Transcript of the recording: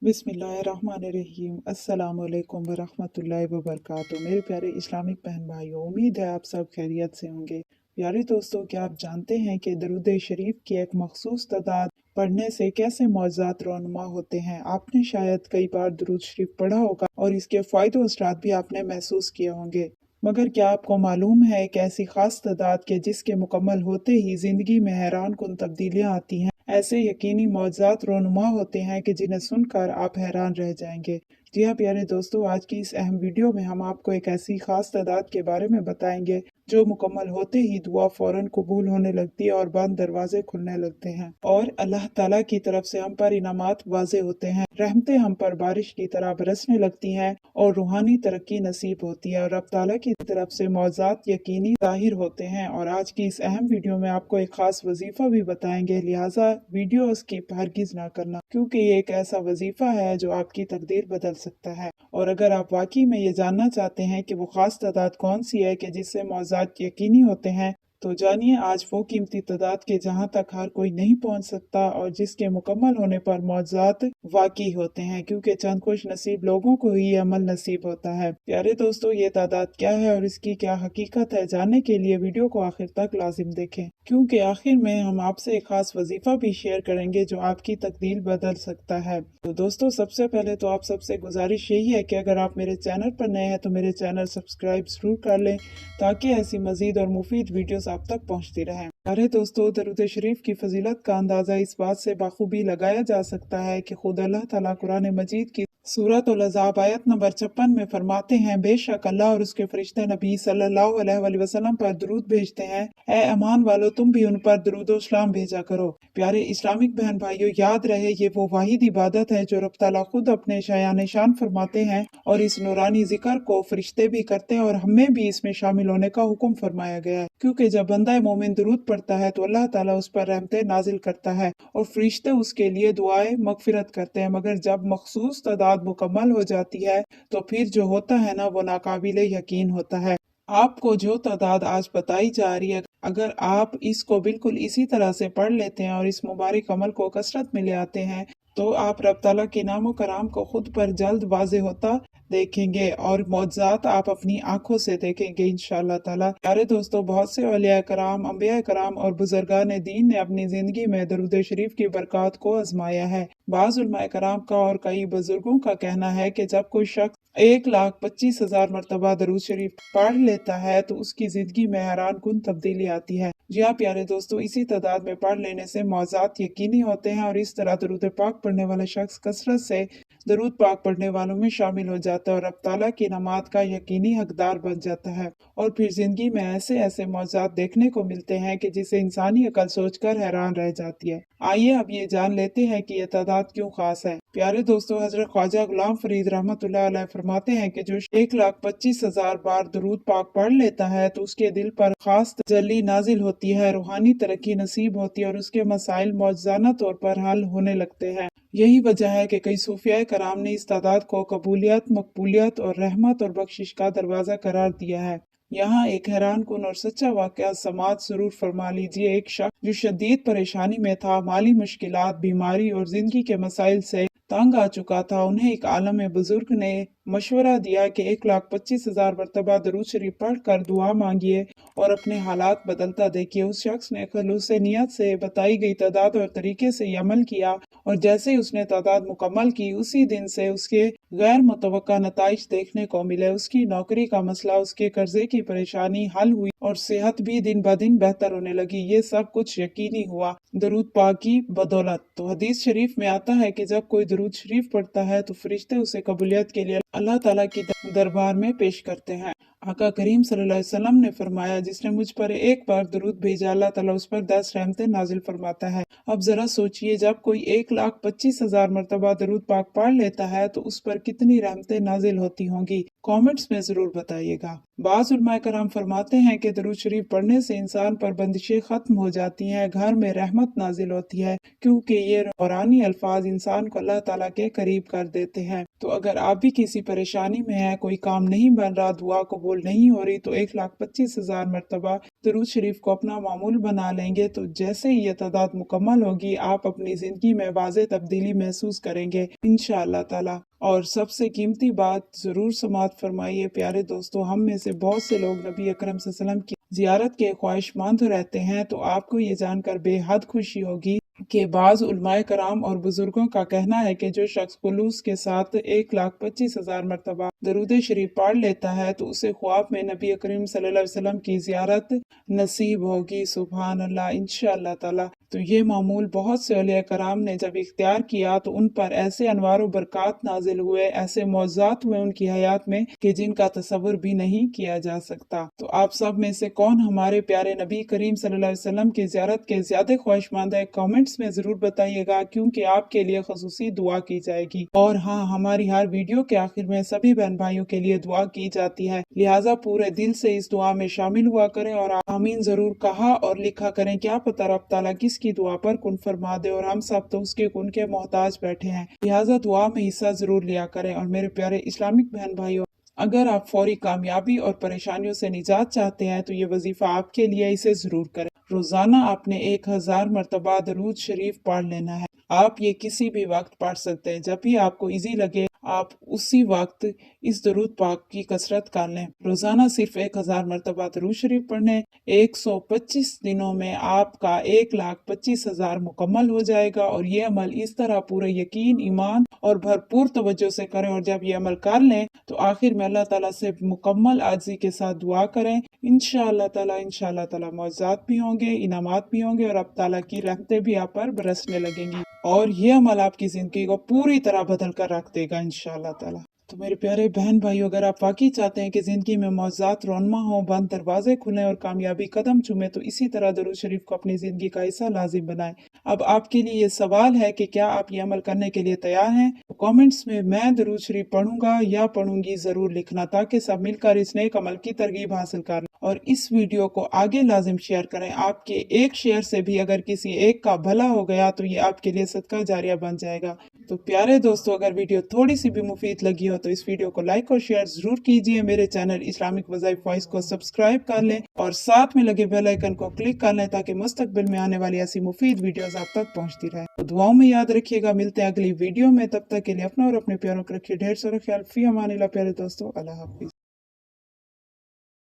बिस्मिल्लाहिर्रहमानिर्रहीम। अस्सलाम वालेकुम वरहमतुल्लाहि वबरकातुहू। मेरे प्यारे इस्लामिक बहन भाइयों, उम्मीद है आप सब खैरियत से होंगे। प्यारे दोस्तों, क्या आप जानते हैं कि दरूद शरीफ की एक मखसूस तादाद पढ़ने से कैसे मौज़ात रोनुमा होते हैं। आपने शायद कई बार दरूद शरीफ पढ़ा होगा और इसके फ़ायदे और असरात भी आपने महसूस किए होंगे, मगर क्या आपको मालूम है एक ऐसी खास तादाद के जिसके मुकम्मल होते ही ज़िंदगी में हैरान कुन तब्दीलियाँ आती हैं। ऐसे यकीनी मौज़ात रोनुमा होते हैं कि जिन्हें सुनकर आप हैरान रह जाएंगे। जी हाँ प्यारे दोस्तों, आज की इस अहम वीडियो में हम आपको एक ऐसी खास तादाद के बारे में बताएंगे जो मुकम्मल होते ही दुआ फौरन कबूल होने लगती है और बंद दरवाजे खुलने लगते हैं और अल्लाह ताला की तरफ से हम पर इनामात वाज़े होते हैं। रहमतें हम पर बारिश की तरह बरसने लगती हैं और रूहानी तरक्की नसीब होती है और रब ताला की तरफ से मौज़ात यकीनी ज़ाहिर होते हैं। और आज की इस अहम वीडियो में आपको एक खास वजीफा भी बताएंगे, लिहाजा वीडियो स्किप हरगिज ना करना, क्योंकि ये एक ऐसा वजीफा है जो आपकी तकदीर बदल सकता है। और अगर आप वाकई में ये जानना चाहते हैं कि वो खास तादाद कौन सी है कि जिससे मौज़ात यकीनी होते हैं, तो जानिए आज वो कीमती तादाद के जहाँ तक हर कोई नहीं पहुँच सकता और जिसके मुकम्मल होने पर मौज़ात वाकई होते हैं, क्योंकि चंद खुश नसीब लोगों को ही अमल नसीब होता है। प्यारे दोस्तों, ये तादाद क्या है और इसकी क्या हकीकत है, जानने के लिए वीडियो को आखिर तक लाजिम देखें, क्योंकि आखिर में हम आपसे एक खास वजीफा भी शेयर करेंगे जो आपकी तकदीर बदल सकता है। तो दोस्तों, सबसे पहले तो आप सबसे गुजारिश यही है कि अगर आप मेरे चैनल पर नए हैं तो मेरे चैनल सब्सक्राइब जरूर कर लें, ताकि ऐसी मजीद और मुफीद वीडियोस आप तक पहुंचती रहें। अरे दोस्तों, दरूद शरीफ की फजीलत का अंदाज़ा इस बात से बाखूबी लगाया जा सकता है कि खुद अल्लाह ताला कुरान मजीद की सूरत अल अज़ाब आयत नंबर 56 में फरमाते हैं, बेशक अल्लाह और उसके फरिश्ते नबी सल्लल्लाहु अलैहि वसल्लम पर दरूद भेजते हैं। ए अमान वालो, तुम भी उन पर दरूद और सलाम भेजा करो। प्यारे इस्लामिक बहन भाइयों, याद रहे ये वो वाहिद इबादत है जो रब ताला खुद अपने शायान शान फरमाते हैं और इस नूरानी जिक्र को फरिश्ते भी करते हैं और हमें भी इसमें शामिल होने का हुक्म फरमाया गया है, क्योंकि जब बंदा मोमिन दरूद पढ़ता है तो अल्लाह ताला उस पर रहमतें नाजिल करता है और फरिश्ते उसके लिए दुआएं मगफिरत करते हैं। मगर जब मखसूस तादाद मुकम्मल हो जाती है तो फिर जो होता है ना, वो नाकाबिले यकीन होता है। आपको जो तादाद आज बताई जा रही है, अगर आप इसको बिल्कुल इसी तरह से पढ़ लेते हैं और इस मुबारक अमल को कसरत में ले आते हैं, तो आप रब ताला के नामो कराम को खुद पर जल्द वाज़े होता देखेंगे और मौज़ात आप अपनी आंखों से देखेंगे इंशाअल्लाह ताला। प्यारे दोस्तों, बहुत से औलिया कराम, अंबिया कराम और बुजुर्गान दीन ने अपनी जिंदगी में दरूद शरीफ की बरकत को आजमाया है। बाज़ उलमाए कराम का और कई बुजुर्गों का कहना है कि जब कोई शख्स 1,25,000 मरतबा दरूद शरीफ पढ़ लेता है तो उसकी जिंदगी में हैरान कुन तब्दीली आती है। जी हाँ प्यारे दोस्तों, इसी तादाद में पढ़ लेने से मौज़ात यकीनी होते हैं और इस तरह दरूद पाक पढ़ने वाला शख्स कसरत से दरूद पाक पढ़ने वालों में शामिल हो जाता है और रब ताला की नमात का यकीनी हकदार बन जाता है। और फिर जिंदगी में ऐसे ऐसे मौज़ात देखने को मिलते हैं कि जिसे इंसानी अकल सोचकर हैरान रह जाती है। आइए अब ये जान लेते हैं कि यह तादाद क्यों खास है। प्यारे दोस्तों, हजरत ख्वाजा गुलाम फरीद रहमतुल्लाह अलैह फरमाते हैं कि जो 1,25,000 बार दरूद पाक पढ़ लेता है तो उसके दिल पर खास तजल्ली नाजिल होती है, रूहानी तरक्की नसीब होती है और उसके मसाइल मौजज़ाना तौर पर हल होने लगते हैं। यही वजह है कि कई सूफिया कराम ने इस तादाद को कबूलियत, मकबूलियत और रहमत और बख्शिश का दरवाजा करार दिया है। यहाँ एक हैरान कुन और सच्चा वाकया समाज जरूर फरमा लीजिए। एक शख्स जो शदीद परेशानी में था, माली मुश्किलात, बीमारी और जिंदगी के मसाइल से तंग आ चुका था, उन्हें एक आलम बुजुर्ग ने मशवरा दिया कि 1,25,000 मरतबा दरूद शरीफ पढ़ कर दुआ मांगिए और अपने हालात बदलता देखिए। उस शख्स ने खलूस नियत से बताई गई तादाद और तरीके से अमल किया और जैसे ही उसने तादाद मुकम्मल की, उसी दिन से उसके गैर मुतवक्का नताइज देखने को मिले। उसकी नौकरी का मसला, उसके कर्जे की परेशानी हल हुई और सेहत भी दिन ब दिन बेहतर होने लगी। ये सब कुछ यकीनी हुआ दरूद पाक की बदौलत। तो हदीस शरीफ में आता है कि जब कोई दरूद शरीफ पढ़ता है तो फरिश्ते उसे कबूलियत के लिए अल्लाह ताला की दरबार में पेश करते हैं। आका करीम सल्लल्लाहु अलैहि वसल्लम ने फरमाया, जिसने मुझ पर एक बार दरूद भेजा अल्लाह ताला उस पर 10 रहमतें नाजिल फरमाता है। अब जरा सोचिए, जब कोई 1,25,000 मरतबा दरूद पाक पढ़ लेता है तो उस पर कितनी रहमतें नाजिल होती होंगी। कमेंट्स में ज़रूर बताइएगा। बाज़ उलमाए कराम फरमाते हैं कि दरूद शरीफ पढ़ने से इंसान पर बंदिशें ख़त्म हो जाती हैं, घर में रहमत नाजिल होती है, क्योंकि ये नूरानी अल्फाज इंसान को अल्लाह ताला के करीब कर देते हैं। तो अगर आप भी किसी परेशानी में हैं, कोई काम नहीं बन रहा, दुआ कबूल नहीं हो रही, तो 1,25,000 मरतबा दरूद शरीफ को अपना मामूल बना लेंगे तो जैसे ही ये तादाद मुकम्मल होगी, आप अपनी ज़िंदगी में वाज़ेह तब्दीली महसूस करेंगे इंशाअल्लाह ताला। और सबसे कीमती बात ज़रूर समाअत फरमाइए प्यारे दोस्तों, हम में से बहुत से लोग नबी अकरम सल्लल्लाहु अलैहि वसल्लम की ज़ियारत के ख्वाहिशमंद रहते हैं, तो आपको ये जानकर बेहद खुशी होगी कि बाज़ उलमाए कराम और बुजुर्गों का कहना है कि जो शख्स खुलूस के साथ 1,25,000 मरतबा दरूद शरीफ पढ़ लेता है तो उसे ख्वाब में नबी करीम सल्लल्लाहु अलैहि वसल्लम की ज़ियारत नसीब होगी। सुभान अल्लाह, इंशाअल्लाह ताला। तो ये मामूल बहुत से औलिया कराम ने जब इख्तियार किया तो उन पर ऐसे अनवार व बरक़ात नाजिल हुए, ऐसे मौज़ात हुए उनकी हयात में कि जिनका तसव्वुर भी नहीं किया जा सकता। तो आप सब में से कौन हमारे प्यारे नबी करीम सल्लल्लाहु अलैहि वसल्लम की ज़ियारत के ज़्यादा ख्वाहिशमंद है, कमेंट्स में ज़रूर बताइएगा, क्योंकि आपके लिए ख़ुसूसी दुआ की जाएगी। और हाँ, हमारी हर वीडियो के आखिर में सभी बहन भाइयों के लिए दुआ की जाती है, लिहाजा पूरे दिल से इस दुआ में शामिल हुआ करें और आमीन ज़रूर कहा और लिखा करें। क्या पता रब ताला किसकी दुआ पर कुन फरमा दे, और हम सब तो उसके कुन के मोहताज बैठे हैं, लिहाजा दुआ में हिस्सा जरूर लिया करें। और मेरे प्यारे इस्लामिक बहन भाइयों, अगर आप फौरी कामयाबी और परेशानियों से निजात चाहते हैं तो ये वजीफा आपके लिए, इसे जरूर करें। रोजाना आपने 1,000 मरतबा दरूद शरीफ पढ़ लेना है। आप ये किसी भी वक्त पढ़ सकते हैं, जब भी आपको इजी लगे आप उसी वक्त इस दरूद पाक की कसरत कर लें। रोजाना सिर्फ 1,000 मरतबा दरूद शरीफ पढ़ने 125 दिनों में आपका 1,25,000 मुकम्मल हो जाएगा। और ये अमल इस तरह पूरे यकीन, ईमान और भरपूर तवज्जो से करें, और जब ये अमल कर लें तो आखिर में अल्लाह ताला से मुकम्मल आजिज़ी के साथ दुआ करें। इंशाअल्लाह ताला मौज़ात भी होंगे, इनामात भी होंगे, और अब ताला की रहमतें भी आप पर बरसने लगेंगी, और ये अमल आपकी जिंदगी को पूरी तरह बदल कर रख देगा इंशाअल्लाह ताला। तो मेरे प्यारे बहन भाइयों, अगर आप वाकई चाहते हैं कि जिंदगी में मौज़ात रोनमा हो, बंद दरवाजे खुलें और कामयाबी कदम चूमे, तो इसी तरह दरूद शरीफ को अपनी जिंदगी का हिस्सा लाजिम बनाएं। अब आपके लिए ये सवाल है कि क्या आप ये अमल करने के लिए तैयार हैं? तो कमेंट्स में मैं दरूद शरीफ पढ़ूंगा या पढ़ूंगी जरूर लिखना, ताकि सब मिलकर इस नेक अमल की तरगीब हासिल करें। और इस वीडियो को आगे लाजिम शेयर करें। आपके एक शेयर से भी अगर किसी एक का भला हो गया तो ये आपके लिए सदका जारिया बन जाएगा। तो प्यारे दोस्तों, अगर वीडियो थोड़ी सी भी मुफीद लगी हो तो इस वीडियो को लाइक और शेयर जरूर कीजिए। मेरे चैनल इस्लामिक वज़ाइफ वॉइस को सब्सक्राइब कर लें और साथ में लगे बेल आइकन को क्लिक कर लें, ताकि मुस्तकबिल में आने वाली ऐसी मुफीद वीडियोस आप तक पहुंचती रहे। तो दुआओं में याद रखिएगा। मिलते हैं अगली वीडियो में, तब तक के लिए अपना और अपने प्यारों को रखिए ढेर सारा ख्याल। फी अमानिल्लाह प्यारे दोस्तों, अल्लाह हाफिज।